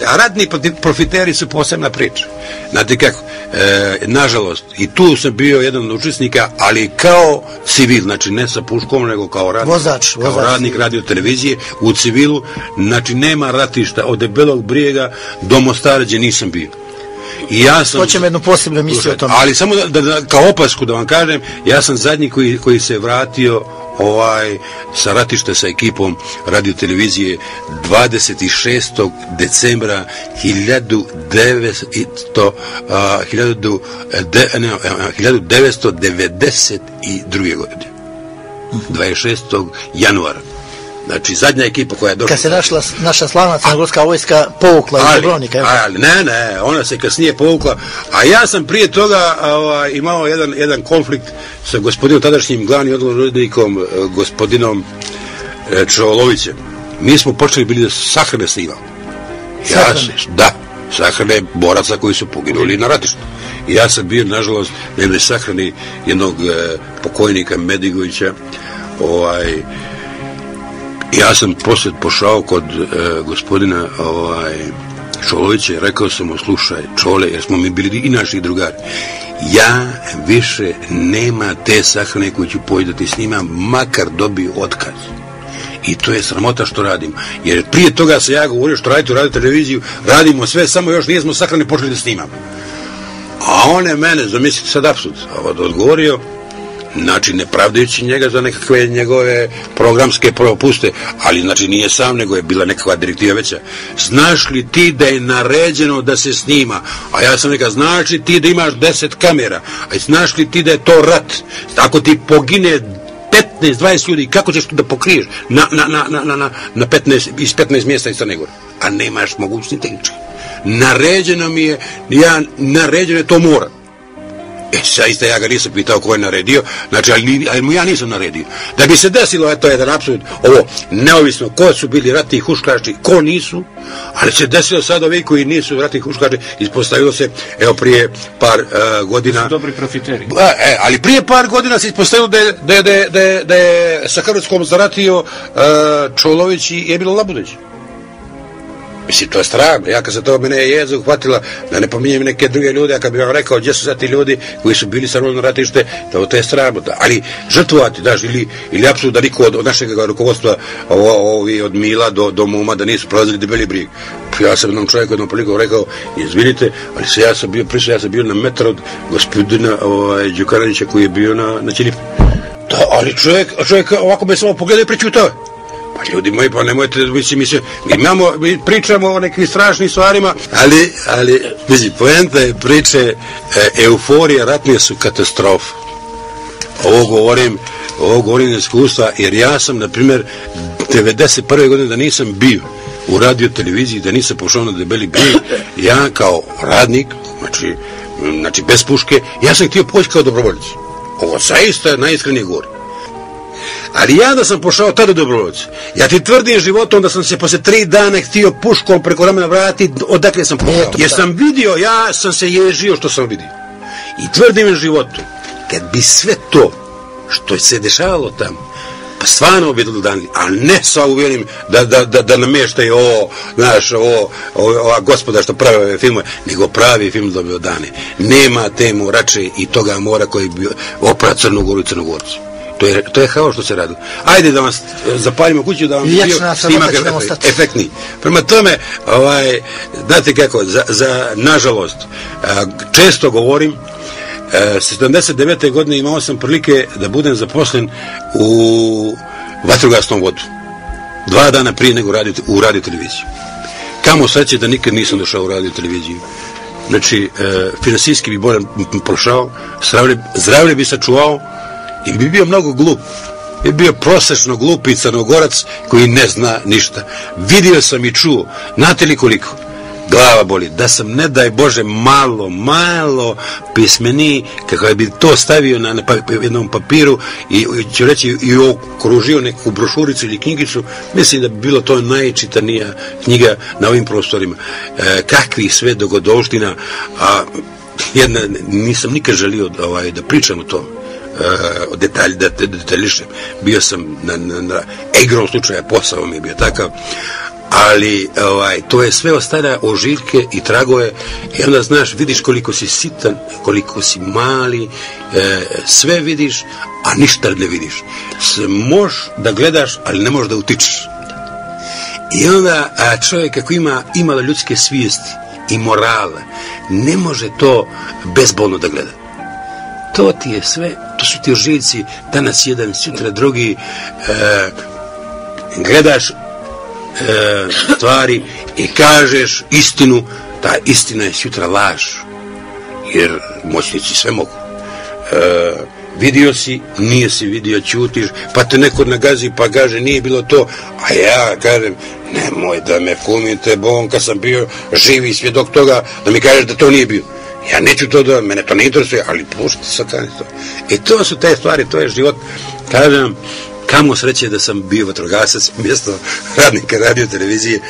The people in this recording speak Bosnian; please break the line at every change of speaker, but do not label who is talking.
A ratni profiteri su posebna priča. Znate kako, nažalost, i tu sam bio jedan od učesnika, ali kao civil, znači ne sa puškom, nego kao radnik,
vozač,
radnik radio televizije u civilu, znači nema ratišta od Debelog Brijega do Mostara gdje nisam bio. I ja sam,
hoćemo jednu posebnu emisiju o tome.
Ali samo da kao opasku da vam kažem, ja sam zadnji koji se vratio sa ratišta sa ekipom radio televizije 26. decembra 1992. godine. 26. januara. Znači, zadnja ekipa koja je došla...
Kad se naša slavna crnogorska vojska povukla iz Dubrovnika.
Ne, ona se kasnije povukla. A ja sam prije toga imao jedan konflikt sa gospodinom tadašnjim glavnim odgovornikom, gospodinom Čovolovićem. Mi smo počeli bili da sahrane snimamo. Sahrane boraca koji su poginuli na ratištu. I ja sam bio, nažalost, na jednoj sahrani jednog pokojnika Medigovića. Ja sam poslije pošao kod gospodina Čolovića i rekao sam mu, slušaj Čole, jer smo mi bili i naši drugari, ja više nema te sahrane koju ću poći da ti snimam, makar dobio otkaz. I to je sramota što radim. Jer prije toga se ja govorio što radite u radio televiziju, radimo sve, samo još nismo sahrane počeli da snimamo. A on je mene, zamislite sad apsurd, odgovorio, znači ne pravdajući njega za nekakve njegove programske propuste, ali znači nije sam, nego je bila nekakva direktiva veća. Znaš li ti da je naređeno da se snima? A ja sam rekao, znaš li ti da imaš 10 kamera? A znaš li ti da je to rat? Ako ti pogine 15-20 ljudi, kako ćeš to da pokriješ na 15, iz 15 mjesta iz Crne Gore? A nemaš mogućnosti tehnički. Naređeno mi je, naređeno je, to mora. Zaista ja ga nisam pitao ko je naredio, znači, ali mu ja nisam naredio. Da bi se desilo, eto jedan apsurd, ovo, neovisno ko su bili ratni huškači, ko nisu, ali se desilo sad ovi koji nisu ratni huškači, ispostavilo se, evo prije par godina...
Su dobri profiteri.
Ali prije par godina se ispostavilo da je sa Hrvatskom zaratio Čolović i Emil Labudić. Mislim, to je strano. Ja kad se to mene je jeza uhvatila, da ne pominjem neke druge ljude, a kad bi vam rekao gdje su sad ti ljudi koji su bili sa mnom na ratište, to je strano. Ali žrtvovati, daš, ili apsolutno da niko od našeg rukovodstva, od Mila do Muma, da nisu prolazili Debeli Brijeg. Ja sam jednom čovjeku, jednom prilikom rekao, izvinite, ali ja sam bio na metar od gospodina Đukanovića koji je bio na Ćilipu. Da, ali čovjek ovako me samo pogledao i prećutao. Pa ljudi moji, pa nemojte, mi pričamo o nekim strašnim stvarima, ali poenta je priče, euforija ratnije su katastrofa. Ovo govorim iz iskustva, jer ja sam, na primjer, 91. godine da nisam bio u radio televiziji, da nisam pošao na Debeli Brijeg, ja kao radnik, znači bez puške, ja sam htio poći kao dobrovoljac. Ovo zaista najiskrenije govorim. Ali ja da sam pošao tada dobrovoljac, ja ti tvrdim životom da sam se posle 3 dana htio puškom preko ramena vratiti odakle sam pošao. Jer sam vidio, ja sam se ježio što sam vidio. I tvrdim životom, kad bi sve to što se dešavalo tamo, pa stvarno bi dodali, a ne sa uvjerim da namještaju ova gospoda što pravi ove filmove, nego pravi film da bi dane. Nema temu rače i toga mora koji bi oprat Crnu Goru i Crnogorcu. To je kao što se radi. Ajde da vam zapalimo kuću, da vam snimak efektni. Prema tome, znate kako, nažalost, često govorim, 79. godine imao sam prilike da budem zaposlen u vatrogasnom vodu. 2 dana prije nego u radio televiziju. Kamo sreće da nikad nisam došao u radio televiziju. Znači, finansijski bi bolje prošao, zdravlje bi sačuvao, i bi bio mnogo glup. Bi bio prosečno glupi Crnogorac koji ne zna ništa. Vidio sam i čuo, znate li koliko? Glava boli. Da sam, ne daj Bože, malo pismeniji, kako bi to stavio na jednom papiru i ću reći i okružio neku brošuricu ili knjigicu, mislim da bi bilo to najčitanija knjiga na ovim prostorima. Kakvih sve dogodovština, a nisam nikad želio da pričam o tom. Detaljišem. Bio sam na igrom slučaja, posao mi je bio takav, ali to je sve ostavlja ožiljke i tragove i onda znaš, vidiš koliko si sitan, koliko si mali, sve vidiš, a ništa ne vidiš. Možeš da gledaš, ali ne možeš da utičeš. I onda čovjek ako ima imalo ljudske svijesti i morala, ne može to bezbolno da gleda. To ti je sve, to su ti ožiljci, danas jedan, sutra drugi, gledaš stvari i kažeš istinu, ta istina je sutra laž, jer moćnici sve mogu. Vidio si, nije si vidio, ćutiš, pa te neko nagazi pa kaže nije bilo to, a ja kažem nemoj da me kumite, bon, kad sam bio živi svjedok toga, da mi kažeš da to nije bio. Ja neću to da, mene to ne interesuje, ali pušti satani to. I to su te stvari, to je život. Kažem, kamo sreće da sam bio vatrogasac mjesto radnika radio televizije,